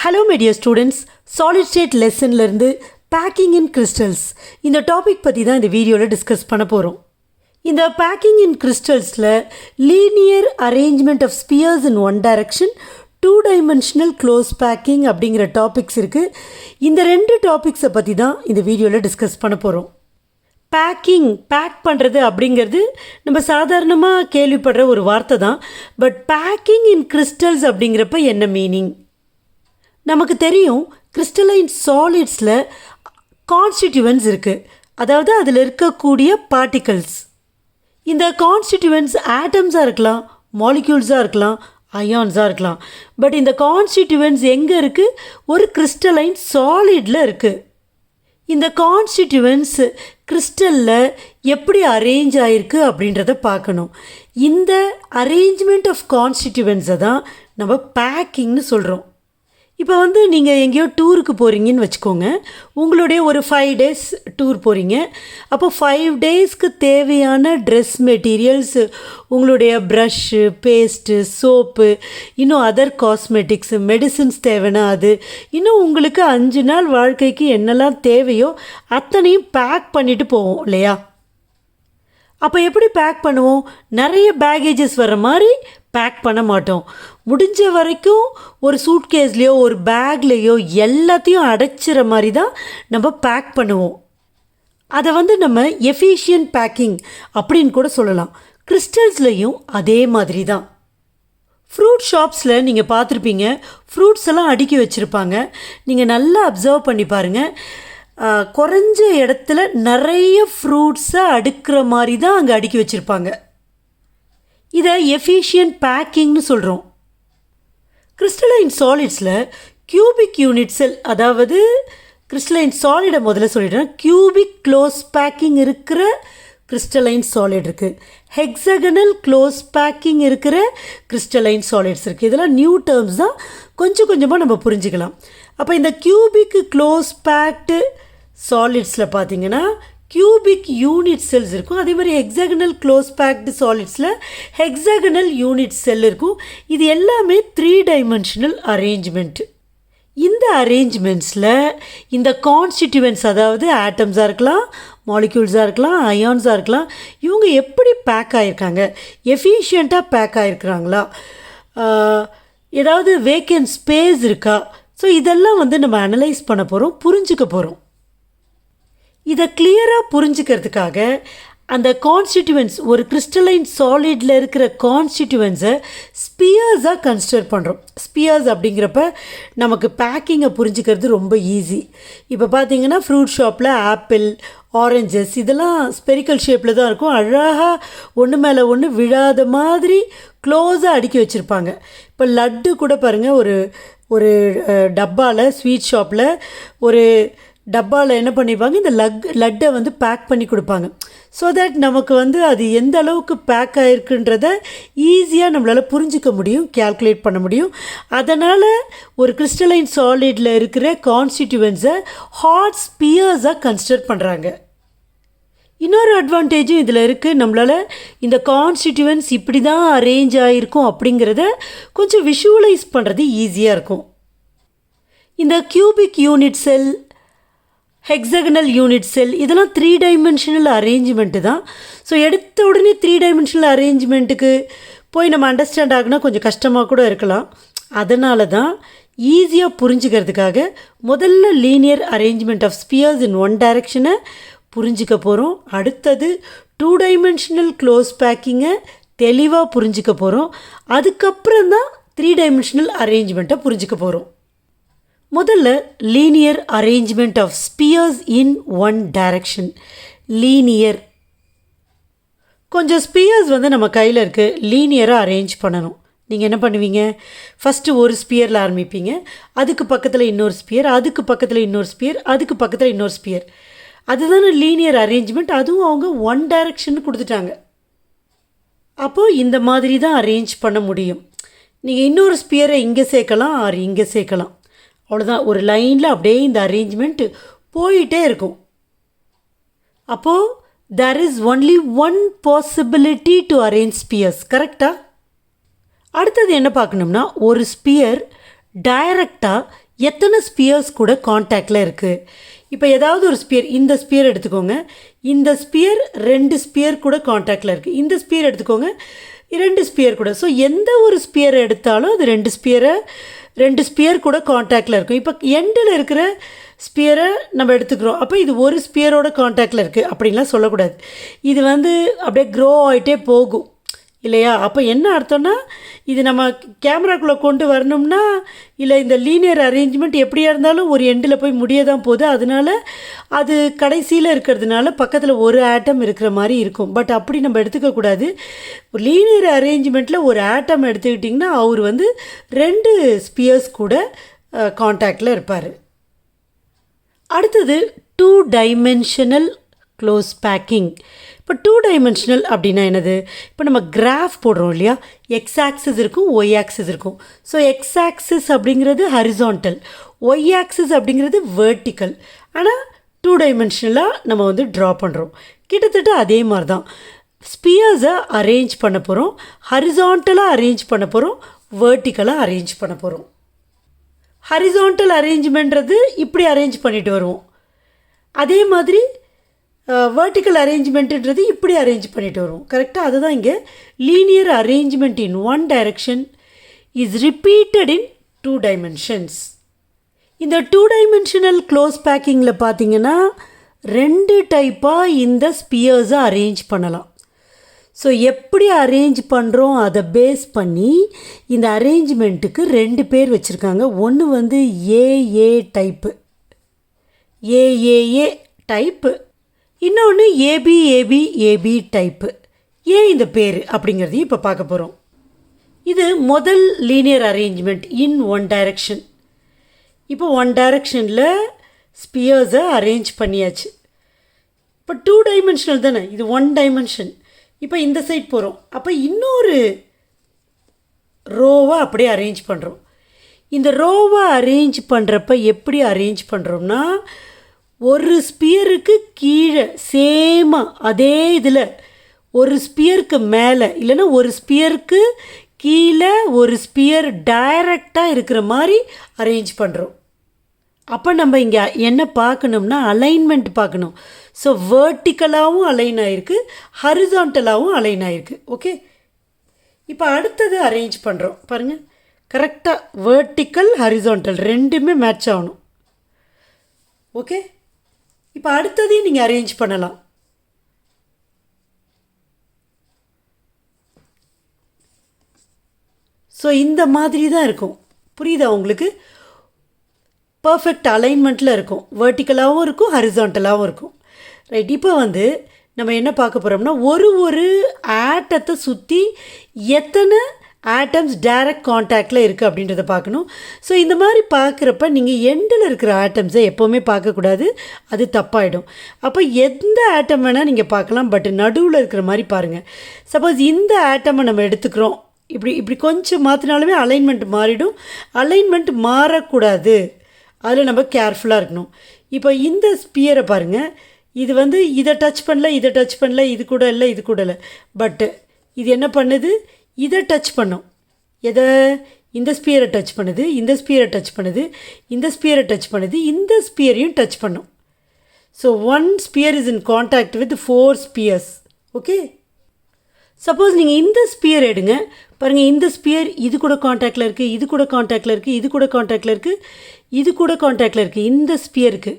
Hello my dear students, solid state lessonல இருந்து packing in crystals இந்த topic பற்றி தான் இந்த வீடியோவில் டிஸ்கஸ் பண்ண போகிறோம். இந்த packing in crystals-ல linear arrangement of spheres in one direction, two-dimensional close packing அப்படிங்கிற டாபிக்ஸ் இருக்குது. இந்த ரெண்டு டாபிக்ஸை பற்றி தான் இந்த வீடியோவில் டிஸ்கஸ் பண்ண போகிறோம். பேக் பண்ணுறது அப்படிங்கிறது நம்ம சாதாரணமாக கேள்விப்படுற ஒரு வார்த்தை தான். பட் பேக்கிங் இன் கிறிஸ்டல்ஸ் அப்படிங்கிறப்ப என்ன மீனிங்? நமக்கு தெரியும், கிறிஸ்டலைன் சாலிட்ஸில் கான்ஸ்டிடியூவன்ஸ் இருக்குது, அதாவது அதில் இருக்கக்கூடிய பார்ட்டிகல்ஸ். இந்த கான்ஸ்டிடியூவன்ஸ் ஆட்டம்ஸாக இருக்கலாம், மாலிக்யூல்ஸாக இருக்கலாம், அயான்ஸாக இருக்கலாம். பட் இந்த கான்ஸ்டிடியூவன்ஸ் எங்கே இருக்குது? ஒரு கிறிஸ்டலைன் சாலிடில் இருக்குது. இந்த கான்ஸ்டிடியூவன்ஸ் கிறிஸ்டலில் எப்படி அரேஞ்ச் ஆகிருக்கு அப்படின்றத பார்க்கணும். இந்த அரேஞ்ச்மெண்ட் ஆஃப் கான்ஸ்டிடியூவன்ஸை தான் நம்ம பேக்கிங்னு சொல்கிறோம். இப்போ நீங்கள் எங்கேயோ டூருக்கு போகிறீங்கன்னு வச்சுக்கோங்க. உங்களுடைய ஒரு 5 days டூர் போகிறீங்க. அப்போ 5 daysக்கு தேவையான ட்ரெஸ் மெட்டீரியல்ஸ், உங்களுடைய ப்ரஷ்ஷு, பேஸ்ட்டு, சோப்பு, இன்னும் அதர் காஸ்மெட்டிக்ஸு, மெடிசின்ஸ் தேவைன்னா அது, இன்னும் உங்களுக்கு 5 நாள் வாழ்க்கைக்கு என்னெல்லாம் தேவையோ அத்தனையும் பேக் பண்ணிவிட்டு போவோம் இல்லையா? அப்போ எப்படி பேக் பண்ணுவோம்? நிறைய பேகேஜஸ் வர மாதிரி பேக் பண்ண மாட்டோம். முடிஞ்ச வரைக்கும் ஒரு சூட்கேஸ்லேயோ ஒரு பேக்லேயோ எல்லாத்தையும் அடைச்சிற மாதிரி தான் நம்ம பேக் பண்ணுவோம். அதை நம்ம எஃபிஷியன்ட் பேக்கிங் அப்படின்னு கூட சொல்லலாம். கிறிஸ்டல்ஸ்லேயும் அதே மாதிரி தான். ஃப்ரூட் ஷாப்ஸில் நீங்கள் பார்த்துருப்பீங்க, ஃப்ரூட்ஸ் எல்லாம் அடுக்கி வச்சுருப்பாங்க. நீங்கள் நல்லா அப்சர்வ் பண்ணி பாருங்கள். குறைஞ்ச இடத்துல நிறைய ஃப்ரூட்ஸை அடுக்கிற மாதிரி தான் அங்கே அடுக்கி வச்சுருப்பாங்க. இதை எஃபிஷியன்ட் பேக்கிங்னு சொல்கிறோம். கிறிஸ்டலைன் சாலிட்ஸில் கியூபிக் யூனிட் செல், அதாவது கிறிஸ்டலைன் சாலிடை முதல்ல சொல்லிடுறேன். கியூபிக் க்ளோஸ் பேக்கிங் இருக்கிற கிறிஸ்டலைன் சாலிட் இருக்குது, ஹெக்ஸகனல் க்ளோஸ் பேக்கிங் இருக்கிற கிறிஸ்டலைன் சாலிட்ஸ் இருக்குது. இதெல்லாம் நியூ டேர்ம்ஸ் தான், கொஞ்சம் கொஞ்சமாக நம்ம புரிஞ்சுக்கலாம். அப்போ இந்த கியூபிக் க்ளோஸ் பேக்டு சாலிட்ஸில் பார்த்தீங்கன்னா கியூபிக் யூனிட் செல்ஸ் இருக்கும். அதே மாதிரி ஹெக்ஸகனல் க்ளோஸ் பேக்டு சாலிட்ஸில் ஹெக்ஸகனல் யூனிட் செல் இருக்கும். இது எல்லாமே 3-dimensional அரேஞ்ச்மெண்ட். இந்த அரேஞ்ச்மெண்ட்ஸில் இந்த கான்ஸ்டிடியூவன்ஸ், அதாவது ஆட்டம்ஸாக இருக்கலாம், மாலிக்யூல்ஸாக இருக்கலாம், அயான்ஸாக இருக்கலாம், இவங்க எப்படி பேக் ஆகிருக்காங்க, எஃபிஷியண்ட்டாக பேக் ஆகிருக்கிறாங்களா, ஏதாவது வேக்கன்ட் ஸ்பேஸ் இருக்கா? ஸோ இதெல்லாம் நம்ம அனலைஸ் பண்ண போகிறோம், புரிஞ்சுக்க போகிறோம். இதை கிளியராக புரிஞ்சுக்கிறதுக்காக அந்த கான்ஸ்டிடியூவன்ஸ், ஒரு கிறிஸ்டலைன் சாலிடில் இருக்கிற கான்ஸ்டிடியூவன்ஸை ஸ்பியர்ஸாக கன்சிடர் பண்ணுறோம். ஸ்பியர்ஸ் அப்படிங்கிறப்ப நமக்கு பேக்கிங்கை புரிஞ்சுக்கிறது ரொம்ப ஈஸி. இப்போ பார்த்தீங்கன்னா ஃப்ரூட் ஷாப்பில் ஆப்பிள், ஆரஞ்சஸ் இதெல்லாம் ஸ்பெரிக்கல் ஷேப்பில் தான் இருக்கும். அழகாக ஒன்று மேலே ஒன்று விழாத மாதிரி க்ளோஸாக அடுக்கி வச்சுருப்பாங்க. இப்போ லட்டு கூட பாருங்கள், ஒரு டப்பாவில், ஸ்வீட் ஷாப்பில் ஒரு டப்பாவில் என்ன பண்ணிப்பாங்க, இந்த லட்டை பேக் பண்ணி கொடுப்பாங்க. ஸோ தட் நமக்கு அது எந்த அளவுக்கு பேக் ஆகிருக்குன்றத ஈஸியாக நம்மளால் புரிஞ்சிக்க முடியும், கேல்குலேட் பண்ண முடியும். அதனால் ஒரு கிறிஸ்டலைன் சாலிடில் இருக்கிற கான்ஸ்டிடியூவன்ஸை ஹாட் ஸ்பியர்ஸாக கன்சிடர் பண்ணுறாங்க. இன்னொரு அட்வான்டேஜும் இதில் இருக்குது. நம்மளால் இந்த கான்ஸ்டிடியூவன்ஸ் இப்படி தான் அரேஞ்ச் ஆகிருக்கும் அப்படிங்கிறத கொஞ்சம் விஷுவலைஸ் பண்ணுறது ஈஸியாக இருக்கும். இந்த cubic unit cell, hexagonal unit செல் இதெல்லாம் 3-dimensional அரேஞ்ச்மெண்ட்டு தான். ஸோ எடுத்த உடனே 3-dimensional அரேஞ்ச்மெண்ட்டுக்கு போய் நம்ம அண்டர்ஸ்டாண்ட் ஆகுனா கொஞ்சம் கஷ்டமாக கூட இருக்கலாம். அதனால தான் ஈஸியாக புரிஞ்சுக்கிறதுக்காக முதல்ல linear arrangement of spheres in one டைரக்ஷனை புரிஞ்சிக்க போகிறோம். அடுத்தது 2-dimensional க்ளோஸ் பேக்கிங்கை தெளிவாக புரிஞ்சிக்க போகிறோம். அதுக்கப்புறம் தான் 3-dimensional அரேஞ்ச்மெண்ட்டை புரிஞ்சிக்க போகிறோம். முதல்ல linear arrangement of spheres in one direction. Linear, கொஞ்சம் ஸ்பியர்ஸ் நம்ம கையில் இருக்குது, லீனியராக அரேஞ்ச் பண்ணணும். நீங்கள் என்ன பண்ணுவீங்க? ஃபஸ்ட்டு ஒரு ஸ்பியரில் ஆரம்பிப்பீங்க, அதுக்கு பக்கத்தில் இன்னொரு ஸ்பியர், அதுக்கு பக்கத்தில் இன்னொரு ஸ்பியர், அதுக்கு பக்கத்தில் இன்னொரு ஸ்பியர். அதுதானே லீனியர் அரேஞ்ச்மெண்ட். அதுவும் அவங்க ஒன் டைரக்ஷன் கொடுத்துட்டாங்க. அப்போது இந்த மாதிரி தான் அரேஞ்ச் பண்ண முடியும். நீங்கள் இன்னொரு ஸ்பியரை இங்கே சேர்க்கலாம், ஆர் இங்கே சேர்க்கலாம், அவ்வளோதான். ஒரு லைனில் அப்படியே இந்த அரேஞ்ச்மெண்ட் போயிட்டே இருக்கும். அப்போது there is only one possibility to arrange spheres, கரெக்டாக? அடுத்தது என்ன பார்க்கணும்னா, ஒரு ஸ்பியர் டைரக்டாக எத்தனை ஸ்பியர்ஸ் கூட காண்டாக்டில் இருக்குது. இப்போ ஏதாவது ஒரு ஸ்பியர், இந்த ஸ்பியர் எடுத்துக்கோங்க, இந்த ஸ்பியர் 2 ஸ்பியர் கூட காண்டாக்டில் இருக்குது. இந்த ஸ்பியர் எடுத்துக்கோங்க, 2 ஸ்பியர் கூட. ஸோ எந்த ஒரு ஸ்பியரை எடுத்தாலும் அது 2 ஸ்பியர் கூட காண்டாக்டில் இருக்கும். இப்போ எண்டில் இருக்கிற ஸ்பியரை நம்ம எடுத்துக்கிறோம், அப்போ இது ஒரு ஸ்பியரோட காண்டாக்டில் இருக்குது அப்படின்லாம் சொல்லக்கூடாது. இது அப்படியே க்ரோ ஆகிட்டே போகும் இல்லையா? அப்போ என்ன அர்த்தம்னா, இது நம்ம கேமராக்குள்ளே கொண்டு வரணும்னா, இல்லை இந்த லீனியர் அரேஞ்ச்மெண்ட் எப்படியா இருந்தாலும் ஒரு எண்டில் போய் முடிய தான் போகுது. அதனால அது கடைசியில் இருக்கிறதுனால பக்கத்தில் ஒரு ஆட்டம் இருக்கிற மாதிரி இருக்கும். பட் அப்படி நம்ம எடுத்துக்கக்கூடாது. லீனியர் அரேஞ்ச்மெண்ட்டில் ஒரு ஆட்டம் எடுத்துக்கிட்டிங்கன்னா அவர் 2 ஸ்பியர்ஸ் கூட காண்டாக்டில் இருப்பார். அடுத்தது 2 டைமென்ஷனல் க்ளோஸ் பேக்கிங். இப்போ 2 டைமென்ஷனல் அப்படின்னா என்னது? இப்போ நம்ம கிராஃப் போடுறோம் இல்லையா, எக்ஸ் ஆக்சிஸ் இருக்கும், ஒய் ஆக்சிஸ் இருக்கும். ஸோ எக்ஸ் ஆக்சிஸ் அப்படிங்கிறது ஹரிசான்டல், ஒய் ஆக்சிஸ் அப்படிங்கிறது வெர்டிக்கல். ஆனால் 2 டைமென்ஷனலாக நம்ம ட்ரா பண்ணுறோம். கிட்டத்தட்ட அதே மாதிரி தான் ஸ்பியர்ஸை அரேஞ்ச் பண்ண போகிறோம். ஹரிசான்டலாக அரேஞ்ச் பண்ண போகிறோம், வெர்டிக்கலாக அரேஞ்ச் பண்ண போகிறோம். ஹரிசான்டல் அரேஞ்ச்மெண்ட்றது இப்படி அரேஞ்ச் பண்ணிட்டு வருவோம். அதே மாதிரி வெர்டிக்கல் அரேஞ்ச்மெண்ட்டுன்றது இப்படி அரேஞ்ச் பண்ணிட்டு வருவோம். கரெக்டாக அதுதான் இங்கே linear arrangement in one direction is repeated in 2 dimensions. இந்த 2 டைமென்ஷனல் க்ளோஸ் பேக்கிங்கில் பார்த்தீங்கன்னா 2 டைப்பாக இந்த ஸ்பியர்ஸை அரேஞ்ச் பண்ணலாம். ஸோ எப்படி அரேஞ்ச் பண்ணுறோம் அதை பேஸ் பண்ணி இந்த அரேஞ்ச்மெண்ட்டுக்கு 2 பேர் வச்சுருக்காங்க. ஒன்று ஏஏ டைப்பு, ஏஏஏ டைப்பு, இன்னொன்று ஏபி டைப்பு. ஏன் இந்த பேர் அப்படிங்கிறதையும் இப்போ பார்க்க போகிறோம். இது முதல் லீனியர் அரேஞ்ச்மெண்ட் இன் ஒன் டைரக்ஷன். இப்போ ஒன் டைரக்ஷனில் ஸ்பியர்ஸை அரேஞ்ச் பண்ணியாச்சு. இப்போ 2 டைமென்ஷனல் தானே, இது 1 டைமென்ஷன். இப்போ இந்த சைட் போகிறோம், அப்போ இன்னொரு ரோவை அப்படியே அரேஞ்ச் பண்ணுறோம். இந்த ரோவை அரேஞ்ச் பண்ணுறப்ப எப்படி அரேஞ்ச் பண்ணுறோம்னா, ஒரு ஸ்பியருக்கு கீழே சேமாக அதே இதில் ஒரு ஸ்பியருக்கு மேலே, இல்லைன்னா ஒரு ஸ்பியருக்கு கீழே ஒரு ஸ்பியர் டைரக்டாக இருக்கிற மாதிரி அரேஞ்ச் பண்ணுறோம். அப்போ நம்ம இங்கே என்ன பார்க்கணும்னா அலைன்மெண்ட் பார்க்கணும். ஸோ வேர்ட்டிக்கலாகவும் அலைன் ஆகிருக்கு, ஹரிசான்டலாகவும் அலைன் ஆகிருக்கு. ஓகே, இப்போ அடுத்தது அரேஞ்ச் பண்ணுறோம் பாருங்கள். கரெக்டாக வேர்ட்டிக்கல் ஹரிசான்டல் ரெண்டுமே மேட்ச் ஆகணும். ஓகே, இப்போ அடுத்ததையும் நீங்கள் அரேஞ்ச் பண்ணலாம். ஸோ இந்த மாதிரி தான் இருக்கும். புரியுதா உங்களுக்கு? பர்ஃபெக்ட் அலைன்மெண்ட்டில் இருக்கும், வேர்ட்டிக்கலாகவும் இருக்கும், ஹரிசான்டலாகவும் இருக்கும். ரைட், இப்போ நம்ம என்ன பார்க்க போகிறோம்னா ஒரு ஆட்டத்தை சுற்றி எத்தனை ஆட்டம்ஸ் டைரக்ட் காண்டாக்டில் இருக்குது அப்படின்றத பார்க்கணும். ஸோ இந்த மாதிரி பார்க்குறப்ப நீங்கள் எண்டில் இருக்கிற ஆட்டம்ஸை எப்போவுமே பார்க்கக்கூடாது, அது தப்பாயிடும். அப்போ எந்த ஆட்டம் வேணால் நீங்கள் பார்க்கலாம், பட் நடுவில் இருக்கிற மாதிரி பாருங்கள். சப்போஸ் இந்த ஆட்டமை நம்ம எடுத்துக்கிறோம், இப்படி கொஞ்சம் மாற்றினாலுமே அலைன்மெண்ட் மாறிடும். அலைன்மெண்ட் மாறக்கூடாது, அதில் நம்ம கேர்ஃபுல்லாக இருக்கணும். இப்போ இந்த ஸ்பியரை பாருங்கள், இது இதை டச் பண்ணல, இதை டச் பண்ணல, இது கூட இல்லை, இது கூட இல்லை. பட்டு இது என்ன பண்ணுது, இதை டச் பண்ணும். எதை? இந்த ஸ்பியரை டச் பண்ணுது, இந்த ஸ்பியரை டச் பண்ணுது, இந்த ஸ்பியரை டச் பண்ணுது, இந்த ஸ்பியரையும் டச் பண்ணும். So 1 sphere is in contact with 4 spheres. Okay, suppose நீங்கள் இந்த ஸ்பியர் எடுங்க பாருங்கள், இந்த ஸ்பியர் இது கூட காண்டாக்டில் இருக்குது, இது கூட காண்டாக்டில் இருக்குது, இது கூட காண்டாக்டில் இருக்குது, இது கூட காண்டாக்டில் இருக்குது, இந்த ஸ்பியருக்கு.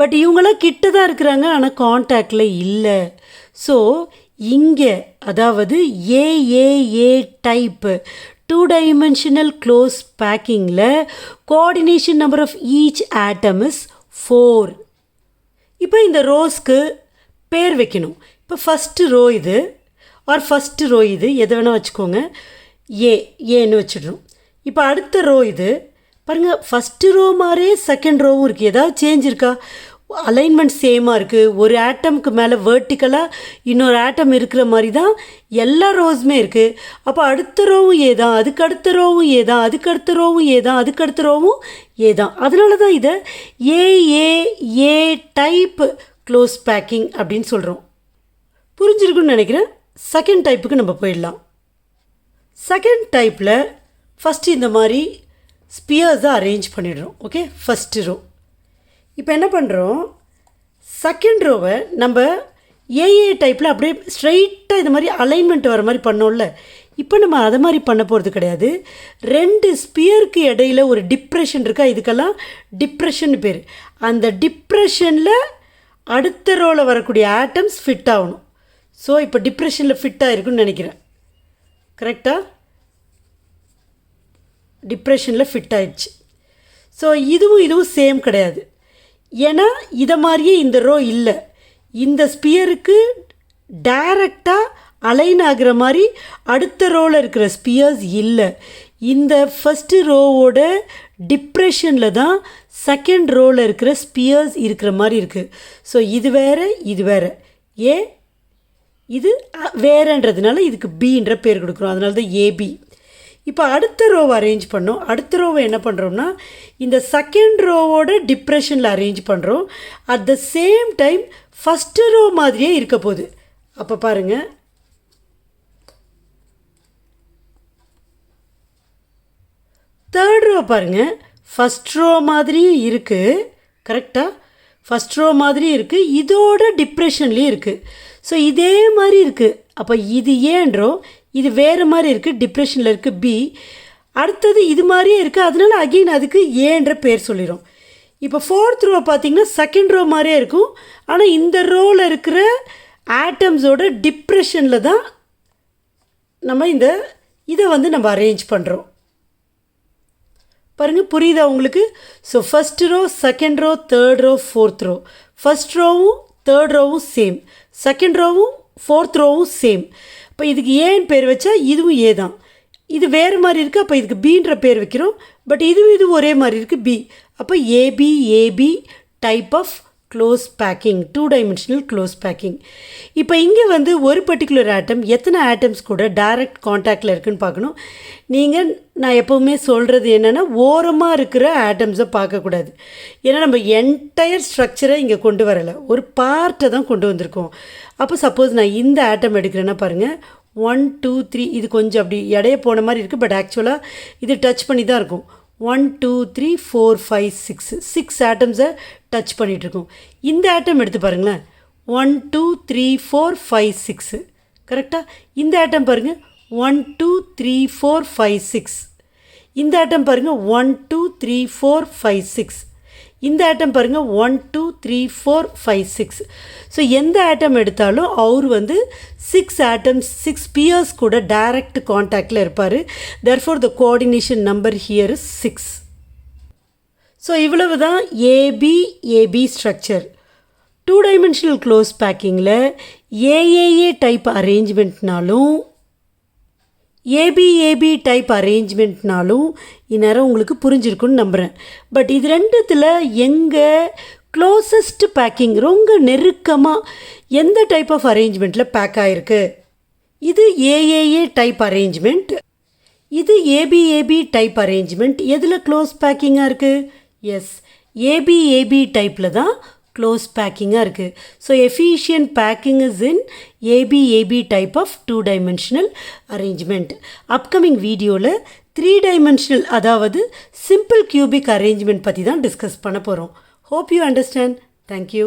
பட் இவங்களாம் கிட்ட தான் இருக்கிறாங்க, ஆனால் காண்டாக்டில் இல்லை. ஸோ இங்கே அதாவது ஏஏஏ டைப்பு 2 டைமென்ஷனல் க்ளோஸ் பேக்கிங்கில் coordination number of each atom is 4. இப்போ இந்த ரோஸ்க்கு பேர் வைக்கணும். இப்போ ஃபஸ்ட்டு ரோ இது ஆர் ஃபஸ்ட்டு ரோ இது எதை வேணால் வச்சுக்கோங்க, ஏன்னு வச்சிடணும். இப்போ அடுத்த ரோ இது பாருங்கள், ஃபஸ்ட்டு ரோ மாதிரியே செகண்ட் ரோவும் இருக்குது. ஏதாவது சேஞ்ச் இருக்கா? அலைன்மெண்ட் சேமாக இருக்குது. ஒரு ஆட்டமுக்கு மேலே வேர்ட்டிக்கலாக இன்னொரு ஆட்டம் இருக்கிற மாதிரி தான் எல்லா ரோஸுமே இருக்குது. அப்போ அடுத்த ரோவும் ஏதான், அதுக்கு அடுத்த ரோவும் ஏதான், அதுக்கு அடுத்த ரோவும் ஏதான், அதுக்கு அடுத்த ரோவும் ஏதான். அதனால தான் இதை ஏஏஏ டைப் க்ளோஸ் பேக்கிங் அப்படின்னு சொல்கிறோம். புரிஞ்சிருக்குன்னு நினைக்கிறேன். செகண்ட் டைப்புக்கு நம்ம போயிடலாம். செகண்ட் டைப்பில் ஃபஸ்ட்டு இந்த மாதிரி ஸ்பியர்ஸை அரேஞ்ச் பண்ணிடுறோம். Okay, first row. இப்போ என்ன பண்ணுறோம், செகண்ட் ரோவை நம்ம ஏஏ டைப்பில் அப்படியே ஸ்ட்ரைட்டாக இது மாதிரி அலைன்மெண்ட் வர மாதிரி பண்ணோம்ல. இப்போ நம்ம அதை மாதிரி பண்ண போகிறது கிடையாது. 2 ஸ்பியருக்கு இடையில் ஒரு டிப்ரெஷன் இருக்கா, இதுக்கெல்லாம் டிப்ரெஷன் பேர். அந்த டிப்ரெஷனில் அடுத்த ரோவில் வரக்கூடிய ஆட்டம்ஸ் ஃபிட் ஆகணும். ஸோ இப்போ டிப்ரெஷனில் ஃபிட் ஆகிருக்குன்னு நினைக்கிறேன். கரெக்டாக டிப்ரெஷனில் ஃபிட் ஆயிடுச்சு. ஸோ இதுவும் சேம் கிடையாது. ஏன்னா இதை மாதிரியே இந்த ரோ இல்லை. இந்த ஸ்பியருக்கு டைரெக்டாக அலைன் ஆகிற மாதிரி அடுத்த ரோவில் இருக்கிற ஸ்பியர்ஸ் இல்லை. இந்த ஃபஸ்ட்டு ரோவோட டிப்ரெஷனில் தான் செகண்ட் ரோவில் இருக்கிற ஸ்பியர்ஸ் இருக்கிற மாதிரி இருக்குது. ஸோ இது வேறு இது வேறு, இது வேறன்றதுனால இதுக்கு பின்ற பேர் கொடுக்குறோம். அதனால தான் ஏபி. இப்போ அடுத்த ரோவை அரேஞ்ச் பண்ணோம். அடுத்த ரோவை என்ன பண்ணுறோம்னா இந்த செகண்ட் ரோவோட டிப்ரெஷனில் அரேஞ்ச் பண்ணுறோம். At the same time first row மாதிரியே இருக்க போகுது. அப்போ பாருங்கள், தேர்ட் ரோ பாருங்கள், ஃபஸ்ட் ரோ மாதிரியும் இருக்குது. கரெக்டாக ஃபஸ்ட் ரோ மாதிரி இருக்குது, இதோட டிப்ரெஷன்லேயும் இருக்குது. ஸோ இதே மாதிரி இருக்குது. அப்போ இது ஏன்றோ, இது வேறு மாதிரி இருக்குது, டிப்ரெஷனில் இருக்குது பி. அடுத்தது இது மாதிரியே இருக்குது, அதனால அகெயின் அதுக்கு ஏன்ற பேர் சொல்லிடும். இப்போ ஃபோர்த் ரோ பார்த்திங்கன்னா செகண்ட் ரோ மாதிரியே இருக்கும். ஆனால் இந்த ரோவில் இருக்கிற ஆட்டம்ஸோட டிப்ரெஷனில் தான் நம்ம இதை நம்ம அரேஞ்ச் பண்ணுறோம். பாருங்கள், புரியுதா உங்களுக்கு? So first row, second row, third row, fourth row. First ரோவும் தேர்ட் ரோவும் சேம், செகண்ட் ரோவும் ஃபோர்த் ரோவும் சேம். இப்போ இதுக்கு ஏன்னு பேர் வச்சா இதுவும் ஏ தான். இது வேறு மாதிரி இருக்குது, அப்போ இதுக்கு பீன்ற பேர் வைக்கிறோம். பட் இது ஒரே மாதிரி இருக்குது, பி. அப்போ AB type of close packing, 2 dimensional close packing. இப்போ இங்கே ஒரு பர்டிகுலர் ஆட்டம் எத்தனை ஆட்டம்ஸ் கூட டைரக்ட் காண்டாக்டில் இருக்குதுன்னு பார்க்கணும். நான் எப்போவுமே சொல்கிறது என்னென்னா, ஓரமாக இருக்கிற ஆட்டம்ஸை பார்க்கக்கூடாது. ஏன்னா நம்ம என்டையர் ஸ்ட்ரக்சரை இங்கே கொண்டு வரலை, ஒரு பார்ட்டை தான் கொண்டு வந்திருக்கோம். அப்போ சப்போஸ் நான் இந்த ஆட்டம் எடுக்கிறேன்னா பாருங்கள், 1 2 3, இது கொஞ்சம் அப்படி எடைய போன மாதிரி இருக்குது. பட் ஆக்சுவலாக இது டச் பண்ணி தான் இருக்கும். 1 2 3 4 5 6 ஆட்டம்ஸை டச் பண்ணிகிட்ருக்கோம். இந்த ஆட்டம் எடுத்து பாருங்களேன், 1 2 3 4 5 6. கரெக்டாக இந்த ஆட்டம் பாருங்கள், 1 2 3 4 5 6. இந்த ஆட்டம் பாருங்கள், 1 2 3 4 5 6. இந்த ஆட்டம் பாருங்கள், 1 2 3 4 5 6. ஸோ எந்த ஆட்டம் எடுத்தாலும் அவர் 6 ஆட்டம்ஸ் 6 ஸ்பியர்ஸ் கூட டைரக்ட் காண்டாக்டில் இருப்பார். therefore the coordination number here is 6. So இவ்வளவு தான் ஏபி ஸ்ட்ரக்சர். 2 டைமென்ஷனல் க்ளோஸ் பேக்கிங்கில் ஏஏஏ டைப் அரேஞ்ச்மெண்ட்னாலும் ஏபி டைப் அரேஞ்ச்மெண்ட்னாலும் இந்நேரம் உங்களுக்கு புரிஞ்சிருக்குன்னு நம்புகிறேன். பட் இது ரெண்டுத்தில் எங்கே க்ளோசஸ்ட் பேக்கிங், ரொம்ப நெருக்கமாக எந்த டைப் ஆஃப் அரேஞ்ச்மெண்ட்டில் பேக் ஆகிருக்கு? இது ஏஏஏ டைப் அரேஞ்ச்மெண்ட், இது ஏபி டைப் அரேஞ்ச்மெண்ட். எதில் க்ளோஸ் பேக்கிங்காக இருக்குது? எஸ், ஏபி டைப்பில் தான் க்ளோஸ் பேக்கிங்காக இருக்குது. So efficient packing is in AB type of 2 dimensional arrangement. Upcoming வீடியோவில் 3 டைமென்ஷனல், அதாவது சிம்பிள் கியூபிக் அரேஞ்ச்மெண்ட் பற்றி தான் டிஸ்கஸ் பண்ண போகிறோம். Hope you understand. Thank you.